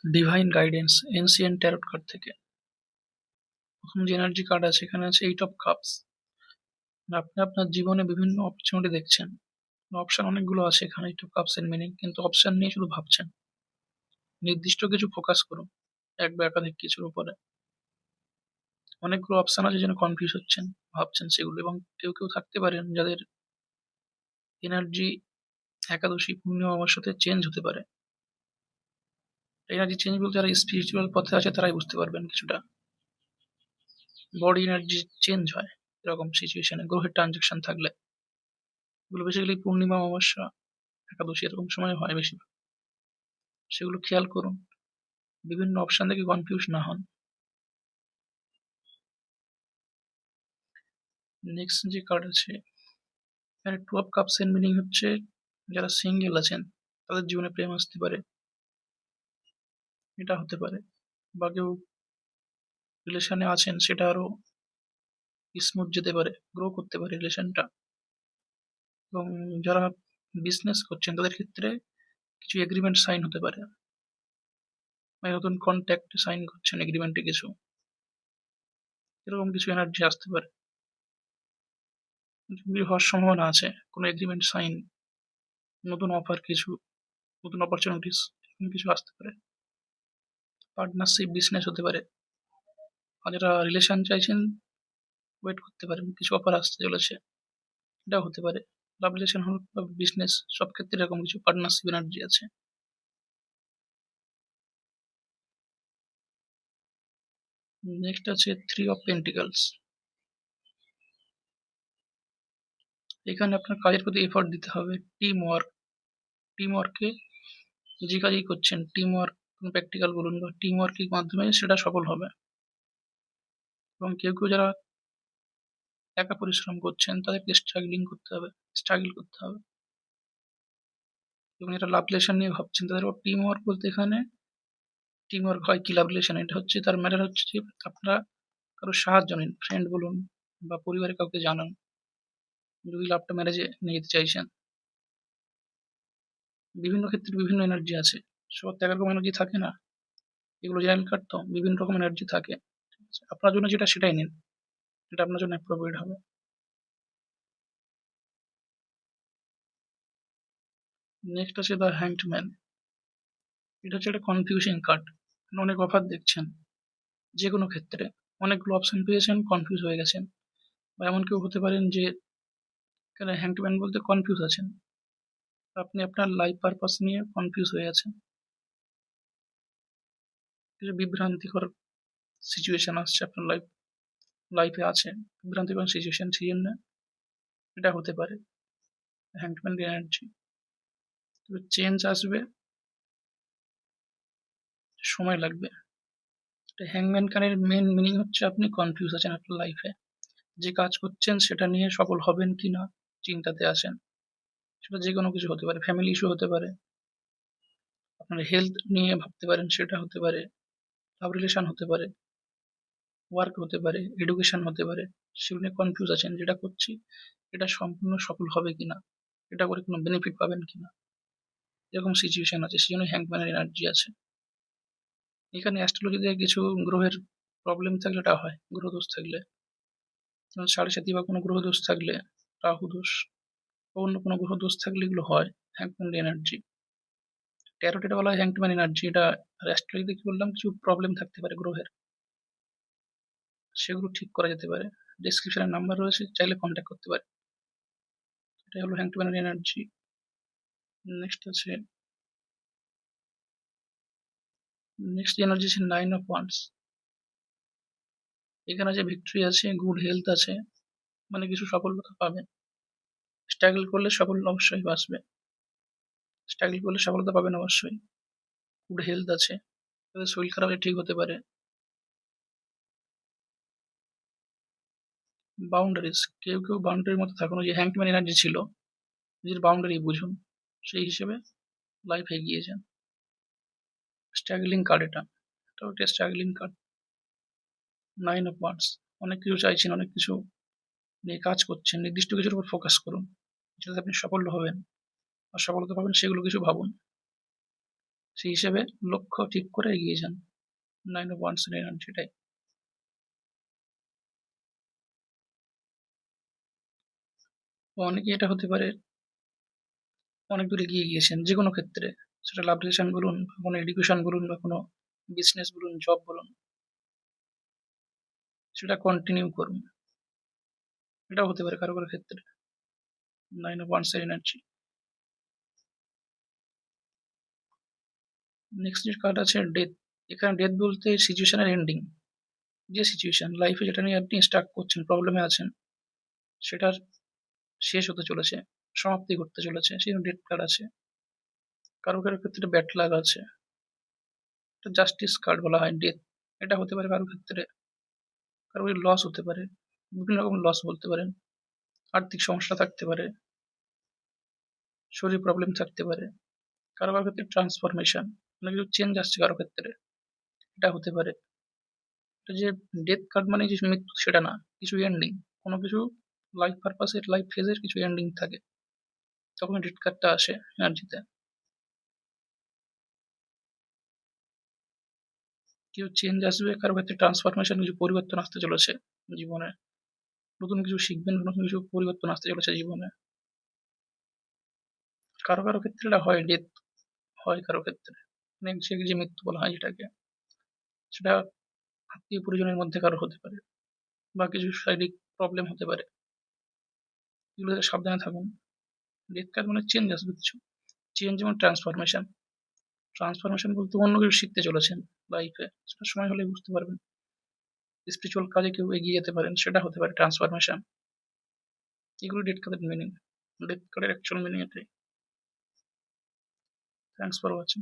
Divine guidance ancient tarot card থেকে। প্রথম যে এনার্জি কার্ড আছে এখানে আছে এইট অফ কাপস। আপনি আপনার জীবনে বিভিন্ন অপরচুনিটি দেখছেন, অপশন অনেকগুলো আছে এখানে এইট অফ কাপস এর মিনিং, কিন্তু অপশন নিয়ে শুধু ভাবছেন। নির্দিষ্ট কিছু ফোকাস করুন, এক বা একাধিক কিছুর উপরে। অনেকগুলো অপশন আছে যেন কনফিউজ হচ্ছেন, ভাবছেন সেগুলো, এবং কেউ কেউ থাকতে পারেন যাদের এনার্জি একাদশী পূর্ণিমা আমার সাথে চেঞ্জ হতে পারে। এনার্জি চেঞ্জ বলতে যারা স্পিরিচুয়াল পথে আছে তারাই বুঝতে পারবেন কিছুটা। বডি এনার্জি চেঞ্জ হয় এরকম সিচুয়েশনে গ্রহের ট্রানজেকশন থাকলে। এগুলো বেসিক্যালি পূর্ণিমা অমাবস্যা একাদশী এরকম সময় হয় বেশি। সেগুলো খেয়াল করুন, বিভিন্ন অপশন থেকে কনফিউজ না হন। নেক্সট যে কার্ড আছে এখানে টু অফ কাপস এর মিনিং হচ্ছে যারা সিঙ্গেল আছেন তাদের জীবনে প্রেম আসতে পারে, এটা হতে পারে। বা কেউ রিলেশনে আছেন সেটা আরো স্মুথ যেতে পারে, গ্রো করতে পারে রিলেশনটা। এবং যারা বিজনেস করছেন তাদের ক্ষেত্রে কিছু এগ্রিমেন্ট সাইন হতে পারে, বা নতুন কন্ট্যাক্ট সাইন করছেন এগ্রিমেন্টে কিছু, এরকম কিছু এনার্জি আসতে পারে। হওয়ার সম্ভাবনা আছে কোনো এগ্রিমেন্ট সাইন, নতুন অফার কিছু, নতুন অপরচুনিটিস এরকম কিছু আসতে পারে। পার্টনারশিপ বিজনেস হতে পারে। আর যারা রিলেশন চাইছেন ওয়েট করতে পারেন, কিছু অফার আসতে চলেছে, এটাও হতে পারে। লাভ রিলেশন হোক বা বিজনেস, সব ক্ষেত্রে এরকম কিছু পার্টনারশিপ এনার্জি আছে। নেক্সট আছে থ্রি অফ পেন্টিকলস। এখানে আপনার কাজের প্রতি এফোর্ট দিতে হবে, টিম ওয়ার্ক। টিম ওয়ার্কে যে কাজই করছেন, টিম ওয়ার্ক প্র্যাকটিক্যাল বলুন বা টিম ওয়ার্কের মাধ্যমে সেটা সফল হবে। এবং কেউ কেউ যারা একা পরিশ্রম করছেন তাদেরকে স্ট্রাগল করতে হবে। এবং এটা লাভ রিলেশন নিয়ে ভাবছেন তাদের টিম ওয়ার্ক বলতে এখানে টিম ওয়ার্ক হয় কি লাভ রিলেশন, এটা হচ্ছে তার ম্যাটার হচ্ছে যে আপনারা কারো সাহায্য নিন, ফ্রেন্ড বলুন বা পরিবারের কাউকে জানান যদি লাভটা ম্যারেজে নিয়ে যেতে চাইছেন। বিভিন্ন ক্ষেত্রে বিভিন্ন এনার্জি আছে, সবার তো একরকম এনার্জি থাকে না। এগুলো জেনারেল কার্ড তো বিভিন্ন রকম এনার্জি থাকে। ঠিক আছে? আপনার জন্য যেটা সেটাই নিন, এটা আপনার জন্য অ্যাপ্রোপ্রিয়েট হবে। নেক্সট আছে দ্য হ্যাংড ম্যান। এটা হচ্ছে একটা কনফিউশন কার্ড। অনেক অফার দেখছেন যে কোনো ক্ষেত্রে, অনেকগুলো অপশন পেয়েছেন, কনফিউজ হয়ে গেছেন। বা এমন কেউ হতে পারেন যে এখানে হ্যাংডম্যান বলতে কনফিউজ আছেন, আপনি আপনার লাইফ পারপাস নিয়ে কনফিউজ হয়ে আছেন। কিছু বিভ্রান্তিকর সিচুয়েশন আসছে আপনার লাইফে আছে, বিভ্রান্তিকর সিচুয়েশন, সেই জন্য এটা হতে পারে হ্যাংডম্যান এনার্জি। তবে চেঞ্জ আসবে, সময় লাগবে। হ্যাংম্যান কার্ডের মেন মিনিং হচ্ছে আপনি কনফিউজ আছেন আপনার লাইফে, যে কাজ করছেন সেটা নিয়ে সফল হবেন কিনা চিন্তাতে আছেন। সেটা যে কোনো কিছু হতে পারে, ফ্যামিলি ইস্যু হতে পারে, আপনার হেলথ নিয়ে ভাবতে পারেন সেটা হতে পারে, লাভ রিলেশন হতে পারে, ওয়ার্ক হতে পারে, এডুকেশন হতে পারে। সেগুলো নিয়ে কনফিউজ আছেন, যেটা করছি এটা সম্পূর্ণ সফল হবে কিনা, এটা করে কোনো বেনিফিট পাবেন কিনা, এরকম সিচুয়েশন আছে, সেই জন্য হ্যাংম্যানের এনার্জি আছে। এখানে অ্যাস্ট্রোলজিতে কিছু গ্রহের প্রবলেম থাকলে এটা হয়, গ্রহ দোষ থাকলে, যেমন সাড়ে সাথী বা কোনো গ্রহ দোষ থাকলে, রাহু দোষ বা অন্য কোনো গ্রহ দোষ থাকলে এগুলো হয় হ্যাংম্যান এনার্জি। ট্যারোট এটা বলা হয় হ্যাংম্যান এনার্জি। এটা আর অ্যাস্ট্রোলজিতে কি বললাম, কিছু প্রবলেম থাকতে পারে গ্রহের, সেগুলো ঠিক করা যেতে পারে। ডেসক্রিপশনে নাম্বার রয়েছে, চাইলে কন্ট্যাক্ট করতে পারে। এটা হলো হ্যাংম্যান এনার্জি। নেক্সট আছে নেক্সট এনার্জি আছে নাইন অফ ওয়ান্ডস। এখানে যে ভিক্টরি আছে, গুড হেলথ আছে, মানে কিছু সফলতা পাবেন। স্ট্রাগল করলে সফল অবশ্যই আসবে, স্ট্রাগল করলে সফলতা পাবেন অবশ্যই। গুড হেলথ আছে, তাদের শরীর খারাপ হলে ঠিক হতে পারে। বাউন্ডারিজ, কেউ কেউ বাউন্ডারির মধ্যে থাকুন, যে হ্যাংম্যান এনার্জি ছিল, নিজের বাউন্ডারি বুঝুন, সেই হিসেবে লাইফ এগিয়ে যান। স্ট্রাগলিং কার্ড এটা, এটাও একটা struggling card. Nine of wands, অনেক কিছু চাইছেন, অনেক কিছু নিয়ে কাজ করছেন, নির্দিষ্ট কিছুর উপর ফোকাস করুন, যেটাতে আপনি সফল হবেন আর সফলতা পাবেন, সেগুলো কিছু ভাবুন। সেই হিসেবে লক্ষ্য ঠিক করে এগিয়ে যান। 9 of Wands এর এনার্জিটাই। অনেকে এটা হতে পারে অনেক দূর এগিয়ে গিয়েছেন যেকোনো ক্ষেত্রে। সেটা লাভ রিলেশন বলুন, বা কোনো এডুকেশন বলুন, বা কোনো বিজনেস বলুন, জব বলুন, সেটা কন্টিনিউ করুন। এটাও হতে পারে কারো ক্ষেত্রে। 9 of Wands এর এনার্জি। নেক্সট যে কার্ড আছে ডেথ। এখানে ডেথ বলতে সিচুয়েশনের এন্ডিং। যে সিচুয়েশন লাইফে যেটা নিয়ে আপনি স্টাক করছেন, প্রবলেমে আছেন, সেটার শেষ হতে চলেছে, সমাপ্তি ঘটতে চলেছে, সেই ডেথ কার্ড আছে। কারো ক্ষেত্রে ব্যাড লাক আছে। এটা জাস্টিস কার্ড বলা হয় ডেথ। এটা হতে পারে কারো ক্ষেত্রে, কারো লস হতে পারে, বিভিন্ন রকম লস বলতে পারেন, আর্থিক সমস্যা থাকতে পারে, শরীর প্রবলেম থাকতে পারে, কারো ক্ষেত্রে ট্রান্সফরমেশন, মানে কিছু চেঞ্জ আসছে কারো ক্ষেত্রে, এটা হতে পারে। এটা যে ডেথ কার্ড মানে যে মৃত্যু সেটা না, কিছু এন্ডিং, কোনো কিছু লাইফ পারপাসের, লাইফ ফেজের কিছু এন্ডিং থাকে, তখন ডেথ কার্ডটা আসে এনার্জিতে। কিছু চেঞ্জ আসবে, কারো ক্ষেত্রে ট্রান্সফরমেশন, কিছু পরিবর্তন আসতে চলেছে জীবনে, নতুন কিছু শিখবেন, নতুন কিছু পরিবর্তন আসতে চলেছে জীবনে। কারো ক্ষেত্রে এটা হয়, ডেথ হয় কারো ক্ষেত্রে, মানে যে মৃত্যু বলা হয় যেটাকে, সেটা আত্মীয় পরিজনের মধ্যে কারো হতে পারে, বা কিছু শারীরিক প্রবলেম হতে পারে। এগুলো থেকে সাবধানে থাকুন। ডেথ কার্ড মানে চেঞ্জ আসবে কিছু, চেঞ্জ যেমন ট্রান্সফরমেশন। ট্রান্সফরমেশন বলতে অন্য কিছু শিখতে চলেছেন লাইফে, সেটা সময় হলে বুঝতে পারবেন। স্পিরিচুয়াল কাজে কেউ এগিয়ে যেতে পারেন, সেটা হতে পারে ট্রান্সফরমেশন। এগুলো ডেথ কার্ডের মিনিং। ডেথ কার্ডের অ্যাকচুয়াল মিনিং এটাই। Thanks for watching.